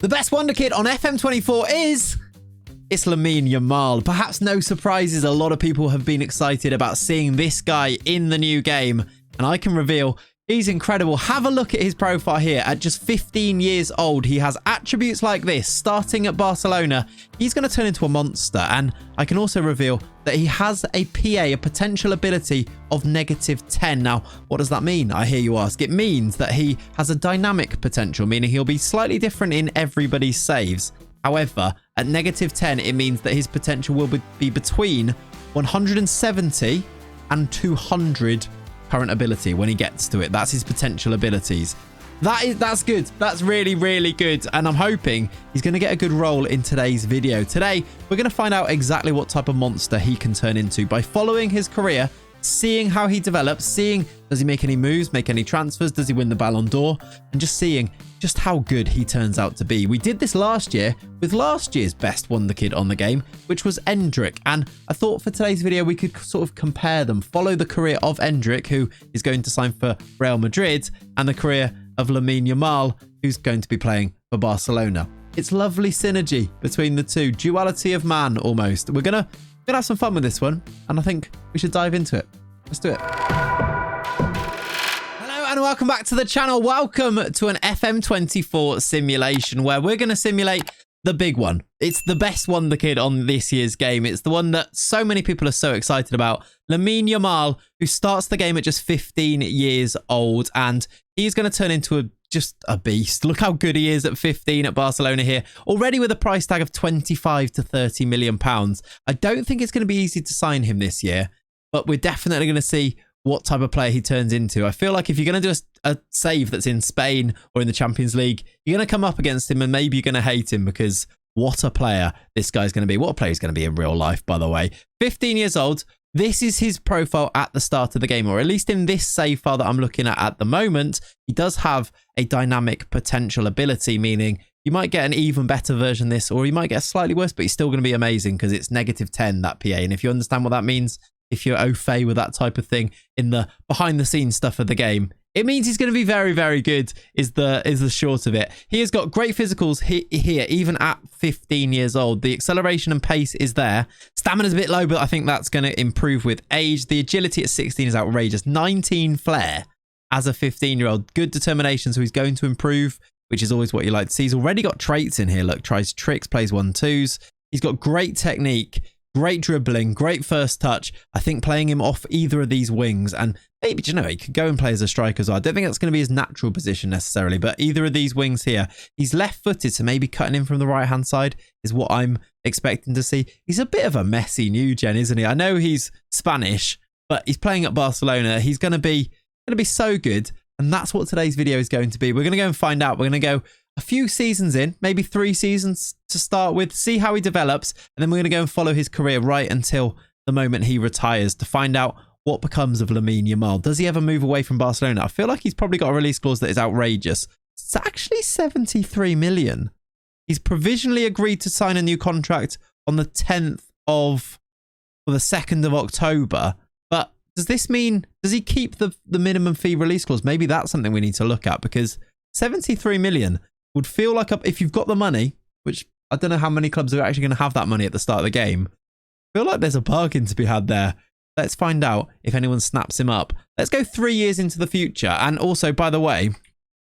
The best wonder kid on FM24 it's Lamine Yamal. Perhaps no surprises, a lot of people have been excited about seeing this guy in the new game, and I can reveal he's incredible. Have a look at his profile here. At just 15 years old, he has attributes like this. Starting at Barcelona, he's going to turn into a monster, and I can also reveal that he has a PA, a potential ability of -10. Now, what does that mean? I hear you ask. It means that he has a dynamic potential, meaning he'll be slightly different in everybody's saves. However, at -10, it means that his potential will be between 170 and 200 current ability when he gets to it. That's his potential abilities. That's good. That's really, really good. And I'm hoping he's going to get a good role in today's video. Today, we're going to find out exactly what type of monster he can turn into by following his career, seeing how he develops, seeing does he make any moves, make any transfers, does he win the Ballon d'Or, and just seeing just how good he turns out to be. We did this last year with last year's best wonder kid on the game, which was Endrick, and I thought for today's video we could sort of compare them, follow the career of Endrick, who is going to sign for Real Madrid, and the career of Lamine Yamal, who's going to be playing for Barcelona. It's lovely synergy between the two, duality of man almost. We're gonna have some fun with this one, and I think we should dive into it. Let's do it. Hello and welcome back to the channel. Welcome to an FM24 simulation where we're going to simulate the big one. It's the best wonder kid on this year's game. It's the one that so many people are so excited about. Lamine Yamal, who starts the game at just 15 years old, and he's going to turn into just a beast. Look how good he is at 15 at Barcelona here. Already with a price tag of 25 to 30 million pounds. I don't think it's going to be easy to sign him this year, but we're definitely going to see what type of player he turns into. I feel like if you're going to do a save that's in Spain or in the Champions League, you're going to come up against him and maybe you're going to hate him, because what a player this guy's going to be. What a player he's going to be in real life, by the way. 15 years old. This is his profile at the start of the game, or at least in this save file that I'm looking at the moment. He does have a dynamic potential ability, meaning you might get an even better version of this, or you might get a slightly worse, but he's still going to be amazing because it's -10, that PA. And if you understand what that means, if you're au fait with that type of thing in the behind the scenes stuff of the game, it means he's going to be very, very good is the short of it. He has got great physicals here, even at 15 years old. The acceleration and pace is there. Stamina's a bit low, but I think that's going to improve with age. The agility at 16 is outrageous. 19 flair as a 15-year-old. Good determination, so he's going to improve, which is always what you like to see. He's already got traits in here. Look, tries tricks, plays 1-2s. He's got great technique, great dribbling, great first touch. I think playing him off either of these wings, and maybe, you know, he could go and play as a striker as well. I don't think that's going to be his natural position necessarily, but either of these wings here, he's left-footed, so maybe cutting in from the right-hand side is what I'm expecting to see. He's a bit of a messy new gen, isn't he? I know he's Spanish, but he's playing at Barcelona. He's going to be so good, and that's what today's video is going to be. We're going to go and find out. We're going to go a few seasons in, maybe 3 seasons to start with, see how he develops, and then we're going to go and follow his career right until the moment he retires to find out what becomes of Lamine Yamal. Does he ever move away from Barcelona? I feel like he's probably got a release clause that is outrageous. It's actually 73 million. He's provisionally agreed to sign a new contract on the 2nd of October. But does this mean, does he keep the minimum fee release clause? Maybe that's something we need to look at, because 73 million would feel like, if you've got the money, which I don't know how many clubs are actually going to have that money at the start of the game. I feel like there's a bargain to be had there. Let's find out if anyone snaps him up. Let's go 3 years into the future. And also, by the way,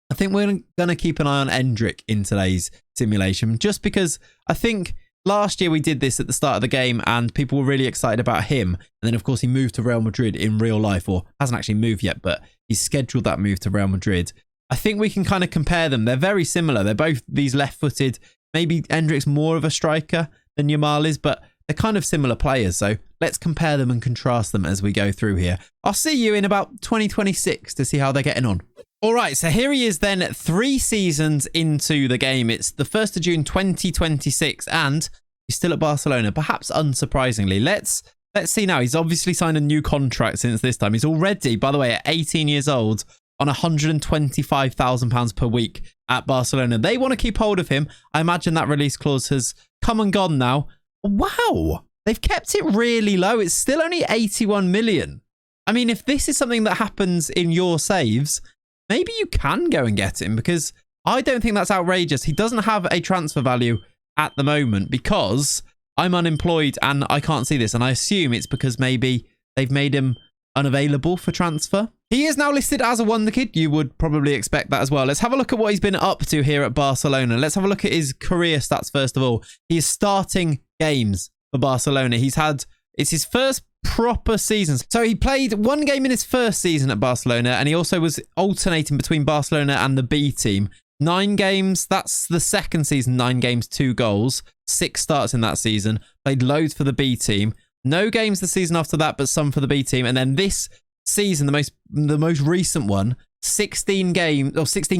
I think we're going to keep an eye on Endrick in today's simulation, just because I think last year we did this at the start of the game and people were really excited about him. And then, of course, he moved to Real Madrid in real life, or hasn't actually moved yet, but he's scheduled that move to Real Madrid. I think we can kind of compare them. They're very similar. They're both these left-footed. Maybe Endrick's more of a striker than Yamal is, but they're kind of similar players. So let's compare them and contrast them as we go through here. I'll see you in about 2026 to see how they're getting on. All right, so here he is then, 3 seasons into the game. It's the 1st of June 2026, and he's still at Barcelona, perhaps unsurprisingly. Let's see now. He's obviously signed a new contract since this time. He's already, by the way, at 18 years old, on £125,000 per week at Barcelona. They want to keep hold of him. I imagine that release clause has come and gone now. Wow, they've kept it really low. It's still only 81 million. I mean, if this is something that happens in your saves, maybe you can go and get him, because I don't think that's outrageous. He doesn't have a transfer value at the moment because I'm unemployed and I can't see this. And I assume it's because maybe they've made him unavailable for transfer. He is now listed as a wonder kid. You would probably expect that as well. Let's have a look at what he's been up to here at Barcelona. Let's have a look at his career stats first of all. He is starting games for Barcelona. It's his first proper season. So he played one game in his first season at Barcelona, and he also was alternating between Barcelona and the B team. 9 games, that's the second season, 9 games, 2 goals, 6 starts in that season. Played loads for the B team. No games the season after that, but some for the B team. And then this season, the most recent one, 16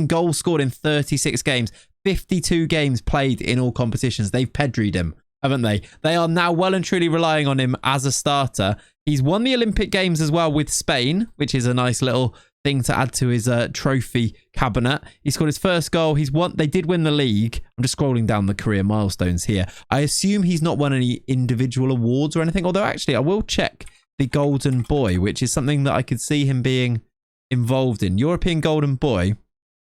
goals scored in 36 games, 52 games played in all competitions. They've pedried him, haven't they? They are now well and truly relying on him as a starter. He's won the Olympic Games as well with Spain, which is a nice little thing to add to his trophy cabinet. He scored his first goal. They did win the league. I'm just scrolling down the career milestones here. I assume he's not won any individual awards or anything, although actually I will check the Golden Boy, which is something that I could see him being involved in. European Golden Boy.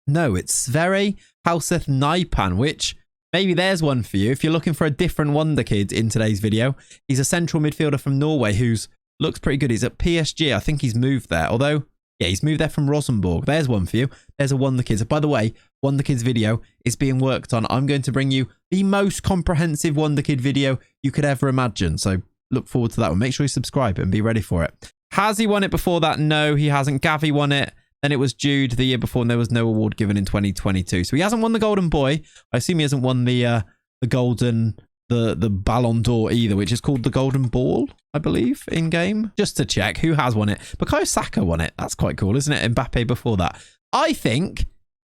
No, it's Sverre Hauseth Naipan, which maybe there's one for you if you're looking for a different wonder kid in today's video. He's a central midfielder from Norway who's looks pretty good. He's at PSG. I think he's moved there, although yeah, he's moved there from Rosenborg. There's one for you. There's a Wonder Kids. By the way, Wonder Kids video is being worked on. I'm going to bring you the most comprehensive Wonder Kid video you could ever imagine. So look forward to that one. Make sure you subscribe and be ready for it. Has he won it before that? No, he hasn't. Gavi won it. Then it was Jude the year before, and there was no award given in 2022. So he hasn't won the Golden Boy. I assume he hasn't won the Ballon d'Or either, which is called the Golden Ball, I believe, in game. Just to check who has won it. Bukayo Saka won it. That's quite cool, isn't it? Mbappe before that. I think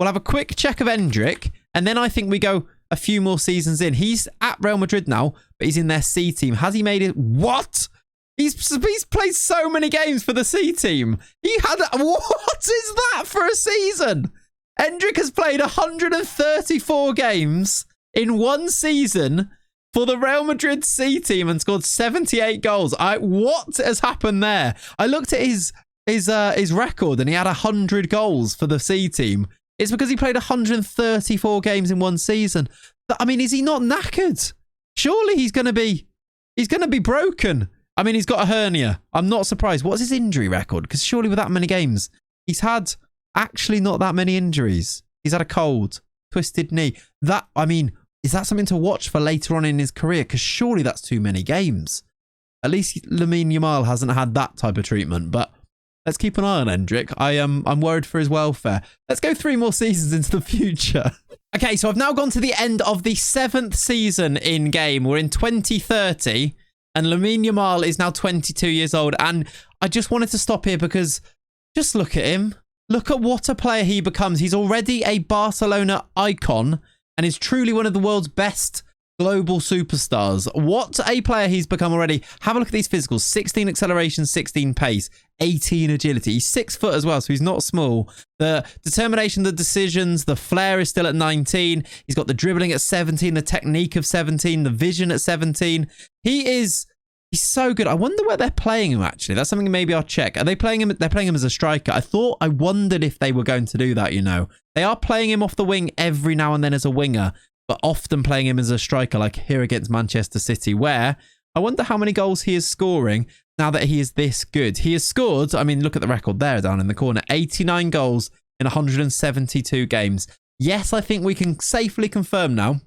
we'll have a quick check of Endrick, and then I think we go a few more seasons in. He's at Real Madrid now, but he's in their C team. Has he made it? What? He's played so many games for the C team. What is that for a season? Endrick has played 134 games in one season for the Real Madrid C team and scored 78 goals. What has happened there? I looked at his record and he had 100 goals for the C team. It's because he played 134 games in one season. I mean, is he not knackered? Surely he's going to be broken. I mean, he's got a hernia. I'm not surprised. What's his injury record? Because surely with that many games, he's had actually not that many injuries. He's had a cold, twisted knee. Is that something to watch for later on in his career? Because surely that's too many games. At least Lamine Yamal hasn't had that type of treatment. But let's keep an eye on Endrick. I'm worried for his welfare. Let's go 3 more seasons into the future. Okay, so I've now gone to the end of the 7th season in game. We're in 2030. And Lamine Yamal is now 22 years old. And I just wanted to stop here because just look at him. Look at what a player he becomes. He's already a Barcelona icon and is truly one of the world's best global superstars. What a player he's become already. Have a look at these physicals. 16 acceleration, 16 pace, 18 agility. He's 6 foot as well, so he's not small. The determination, the decisions, the flair is still at 19. He's got the dribbling at 17, the technique of 17, the vision at 17. He's so good. I wonder where they're playing him, actually. That's something maybe I'll check. Are they playing him? They're playing him as a striker. I wondered if they were going to do that, you know. They are playing him off the wing every now and then as a winger, but often playing him as a striker, like here against Manchester City, where I wonder how many goals he is scoring now that he is this good. He has scored, I mean, look at the record there down in the corner, 89 goals in 172 games. Yes, I think we can safely confirm now,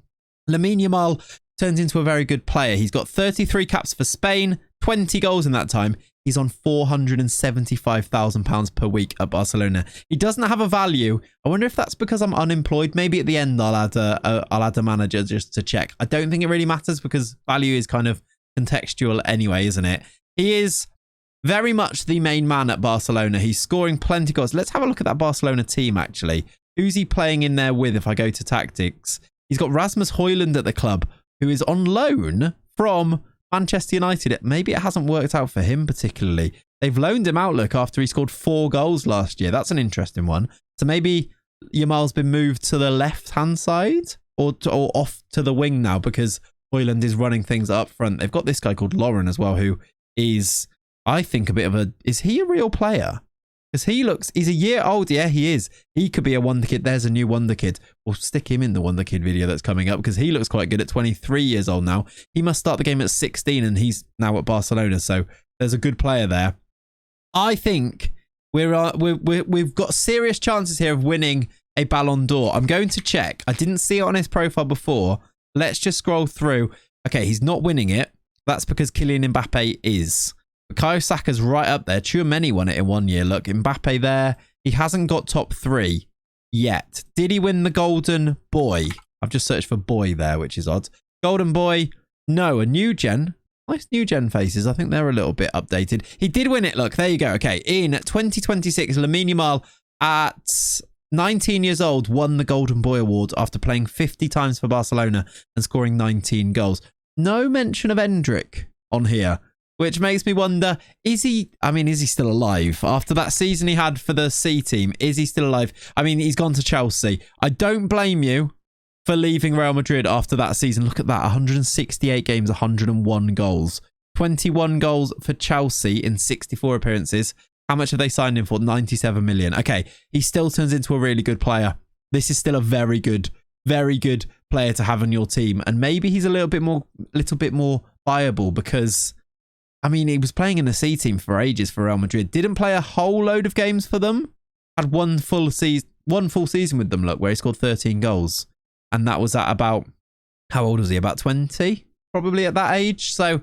Lamine Yamal turns into a very good player. He's got 33 caps for Spain, 20 goals in that time. He's on £475,000 per week at Barcelona. He doesn't have a value. I wonder if that's because I'm unemployed. Maybe at the end I'll add a manager just to check. I don't think it really matters because value is kind of contextual anyway, isn't it? He is very much the main man at Barcelona. He's scoring plenty of goals. Let's have a look at that Barcelona team, actually. Who's he playing in there with if I go to tactics? He's got Rasmus Højlund at the club, who is on loan from Manchester United. Maybe it hasn't worked out for him particularly. They've loaned him out, look, after he scored 4 goals last year. That's an interesting one. So maybe Yamal's been moved to the left-hand side or off to the wing now because Højlund is running things up front. They've got this guy called Lauren as well, who is, I think, a bit of a... Is he a real player? Because he's a year old. Yeah, he is. He could be a wonder kid. There's a new wonder kid. We'll stick him in the wonder kid video that's coming up because he looks quite good at 23 years old now. He must start the game at 16 and he's now at Barcelona. So there's a good player there. I think we've got serious chances here of winning a Ballon d'Or. I'm going to check. I didn't see it on his profile before. Let's just scroll through. Okay, he's not winning it. That's because Kylian Mbappe is. Bukayo Saka's right up there. Tchouameni won it in 1 year. Look, Mbappe there. He hasn't got top 3 yet. Did he win the Golden Boy? I've just searched for boy there, which is odd. Golden Boy. No, a new gen. Nice new gen faces. I think they're a little bit updated. He did win it. Look, there you go. Okay, in 2026, Lamine Yamal at 19 years old won the Golden Boy Award after playing 50 times for Barcelona and scoring 19 goals. No mention of Endrick on here, which makes me wonder, is he still alive? After that season he had for the C team, is he still alive? I mean, he's gone to Chelsea. I don't blame you for leaving Real Madrid after that season. Look at that, 168 games, 101 goals. 21 goals for Chelsea in 64 appearances. How much have they signed him for? 97 million. Okay, he still turns into a really good player. This is still a very good player to have on your team. And maybe he's a little bit more viable because, I mean, he was playing in the C team for ages for Real Madrid. Didn't play a whole load of games for them. Had one full season with them, look, where he scored 13 goals. And that was at about, how old was he? About 20? Probably at that age. So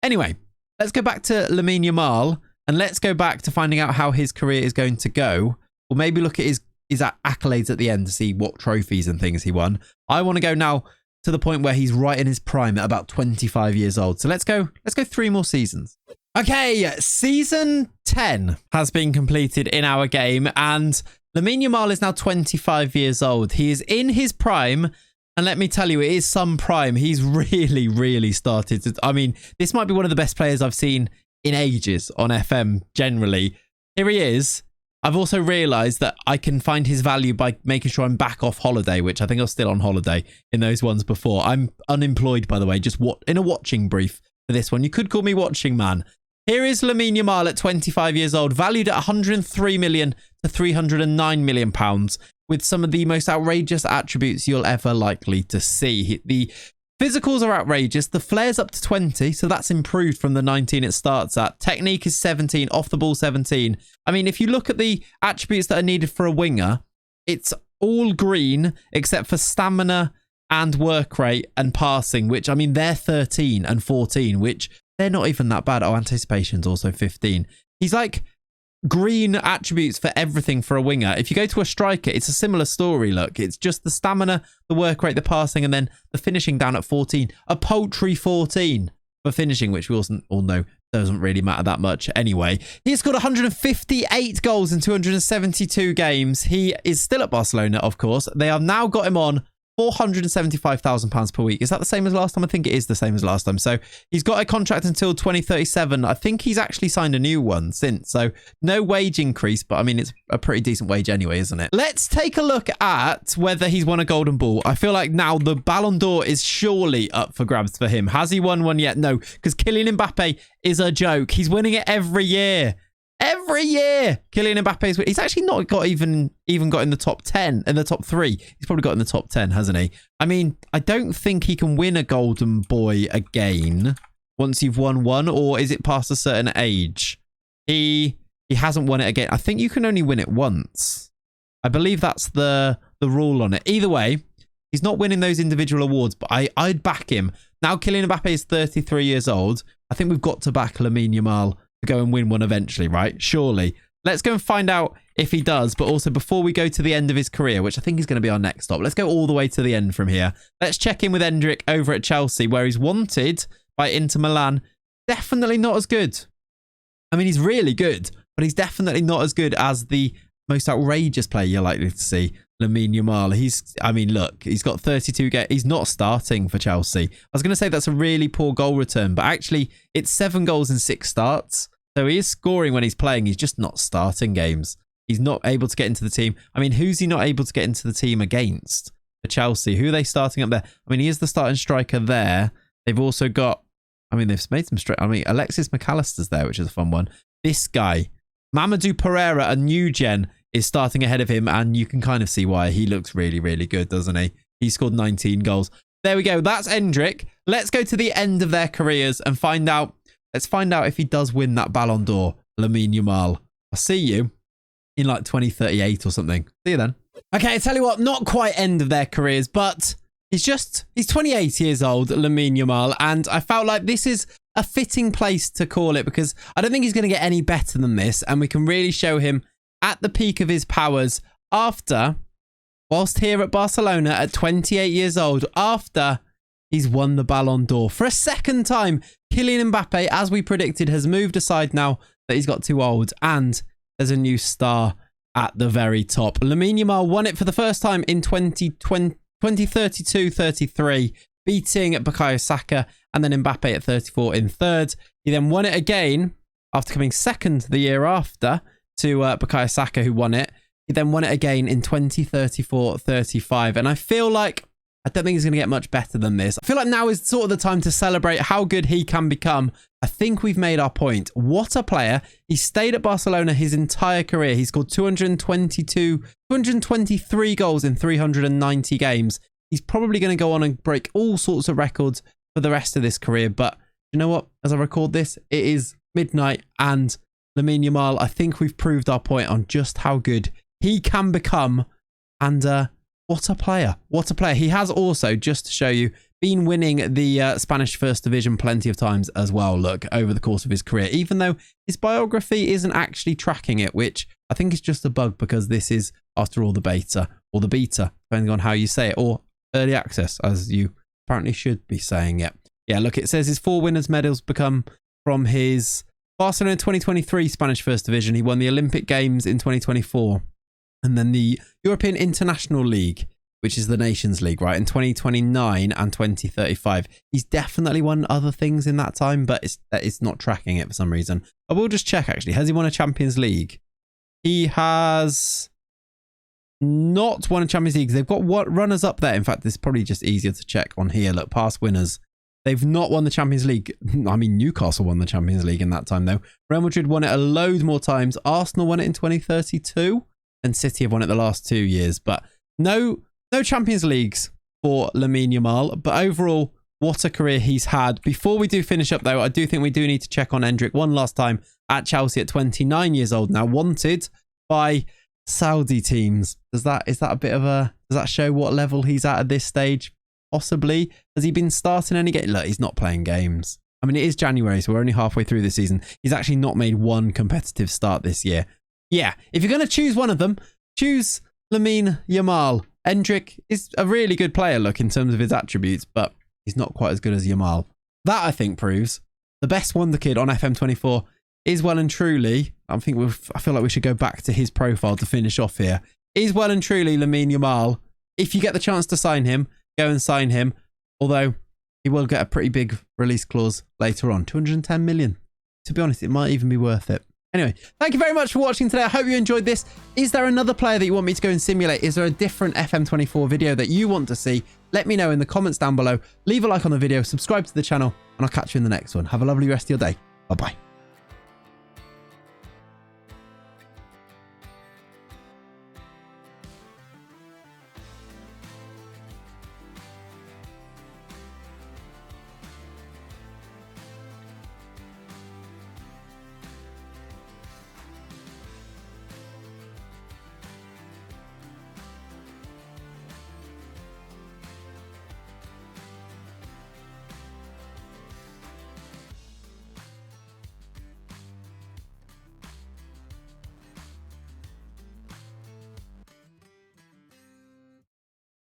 anyway, let's go back to Lamine Yamal and let's go back to finding out how his career is going to go. Or maybe look at his accolades at the end to see what trophies and things he won. I want to go now to the point where he's right in his prime at about 25 years old. So let's go 3 more seasons. Okay, season 10 has been completed in our game and Lamine Yamal is now 25 years old. He is in his prime, and let me tell you, it is some prime. He's really started to... I mean, this might be one of the best players I've seen in ages on FM generally. Here he is. I've also realised that I can find his value by making sure I'm back off holiday, which I think I was still on holiday in those ones before. I'm unemployed, by the way, just in a watching brief for this one. You could call me watching man. Here is Lamine Yamal at 25 years old, valued at 103 million to 309 million pounds, with some of the most outrageous attributes you'll ever likely to see. The physicals are outrageous. The flair's up to 20, so that's improved from the 19 it starts at. Technique is 17, off the ball 17. I mean, if you look at the attributes that are needed for a winger, it's all green except for stamina and work rate and passing, which, I mean, they're 13 and 14, which... they're not even that bad. Oh, anticipation's also 15. He's like green attributes for everything for a winger. If you go to a striker, it's a similar story. Look, it's just the stamina, the work rate, the passing, and then the finishing down at 14. A paltry 14 for finishing, which we also all know doesn't really matter that much anyway. He's got 158 goals in 272 games. He is still at Barcelona, of course. They have now got him on £475,000 per week. Is that the same as last time? I think it is the same as last time. So he's got a contract until 2037. I think he's actually signed a new one since. So no wage increase, but I mean, it's a pretty decent wage anyway, isn't it? Let's take a look at whether he's won a Golden Ball. I feel like now the Ballon d'Or is surely up for grabs for him. Has he won one yet? No, because Kylian Mbappe is a joke. He's winning it every year. Every year, Kylian Mbappe he's actually not got even got in the top 10, in the top 3. He's probably got in the top 10, hasn't he? I mean, I don't think he can win a Golden Boy again once you've won one, or is it past a certain age? He hasn't won it again. I think you can only win it once. I believe that's the rule on it. Either way, he's not winning those individual awards, but I'd back him. Now Kylian Mbappe is 33 years old. I think we've got to back Lamine Yamal to go and win one eventually, right? Surely. Let's go and find out if he does. But also, before we go to the end of his career, which I think is going to be our next stop, let's go all the way to the end from here. Let's check in with Endrick over at Chelsea, where he's wanted by Inter Milan. Definitely not as good. I mean, he's really good, but he's definitely not as good as the most outrageous player you're likely to see, Lamine Yamal. I mean, look, he's got 32 games. He's not starting for Chelsea. I was going to say that's a really poor goal return, but actually it's 7 goals in 6 starts. So he is scoring when he's playing. He's just not starting games. He's not able to get into the team. I mean, who's he not able to get into the team against for Chelsea? Who are they starting up there? I mean, he is the starting striker there. They've also got, I mean, they've made some straight. I mean, Alexis McAllister's there, which is a fun one. This guy, Mamadou Pereira, a new gen, is starting ahead of him, and you can kind of see why. He looks really, really good, doesn't he? He scored 19 goals. There we go. That's Endrick. Let's go to the end of their careers and find out. Let's find out if he does win that Ballon d'Or, Lamine Yamal. I'll see you in like 2038 or something. See you then. Okay, I tell you what, not quite end of their careers, but he's 28 years old, Lamine Yamal, and I felt like this is a fitting place to call it because I don't think he's going to get any better than this, and we can really show him at the peak of his powers whilst here at Barcelona at 28 years old, after he's won the Ballon d'Or. For a second time, Kylian Mbappe, as we predicted, has moved aside now that he's got too old, and there's a new star at the very top. Lamine Yamal won it for the first time in 2032-33, beating Bukayo Saka, and then Mbappe at 34 in third. He then won it again after coming second the year after to Bukayo Saka, who won it. He then won it again in 2034-35. And I feel like, I don't think he's going to get much better than this. I feel like now is sort of the time to celebrate how good he can become. I think we've made our point. What a player. He stayed at Barcelona his entire career. He scored 223 goals in 390 games. He's probably going to go on and break all sorts of records for the rest of this career. But you know what? As I record this, it is midnight, and Lamine Yamal, I think we've proved our point on just how good he can become. And what a player. What a player. He has also, just to show you, been winning the Spanish First Division plenty of times as well, look, over the course of his career, even though his biography isn't actually tracking it, which I think is just a bug because this is, after all, the beta, or the beta, depending on how you say it, or early access, as you apparently should be saying it. Yeah, look, it says his 4 winners' medals become from his Barcelona 2023 Spanish First Division. He won the Olympic Games in 2024. And then the European International League, which is the Nations League, right, in 2029 and 2035. He's definitely won other things in that time, but it's not tracking it for some reason. I will just check, actually. Has he won a Champions League? He has not won a Champions League. They've got runners up there. In fact, it's probably just easier to check on here. Look, past winners. They've not won the Champions League. I mean, Newcastle won the Champions League in that time, though. Real Madrid won it a load more times. Arsenal won it in 2032. And City have won it the last 2 years. But no Champions Leagues for Lamine Yamal. But overall, what a career he's had. Before we do finish up, though, I do think we do need to check on Endrick one last time at Chelsea at 29 years old now, wanted by Saudi teams. Is that a bit of a... Does that show what level he's at this stage? Possibly. Has he been starting any game? Look, he's not playing games. I mean, it is January, so we're only halfway through the season. He's actually not made one competitive start this year. Yeah, if you're going to choose one of them, choose Lamine Yamal. Endrick is a really good player, look, in terms of his attributes, but he's not quite as good as Yamal. That, I think, proves the best wonder kid on FM24 is well and truly, I feel like we should go back to his profile to finish off here, is well and truly Lamine Yamal. If you get the chance to sign him, go and sign him, although he will get a pretty big release clause later on. 210 million. To be honest, it might even be worth it. Anyway, thank you very much for watching today. I hope you enjoyed this. Is there another player that you want me to go and simulate? Is there a different FM24 video that you want to see? Let me know in the comments down below. Leave a like on the video, subscribe to the channel, and I'll catch you in the next one. Have a lovely rest of your day. Bye-bye.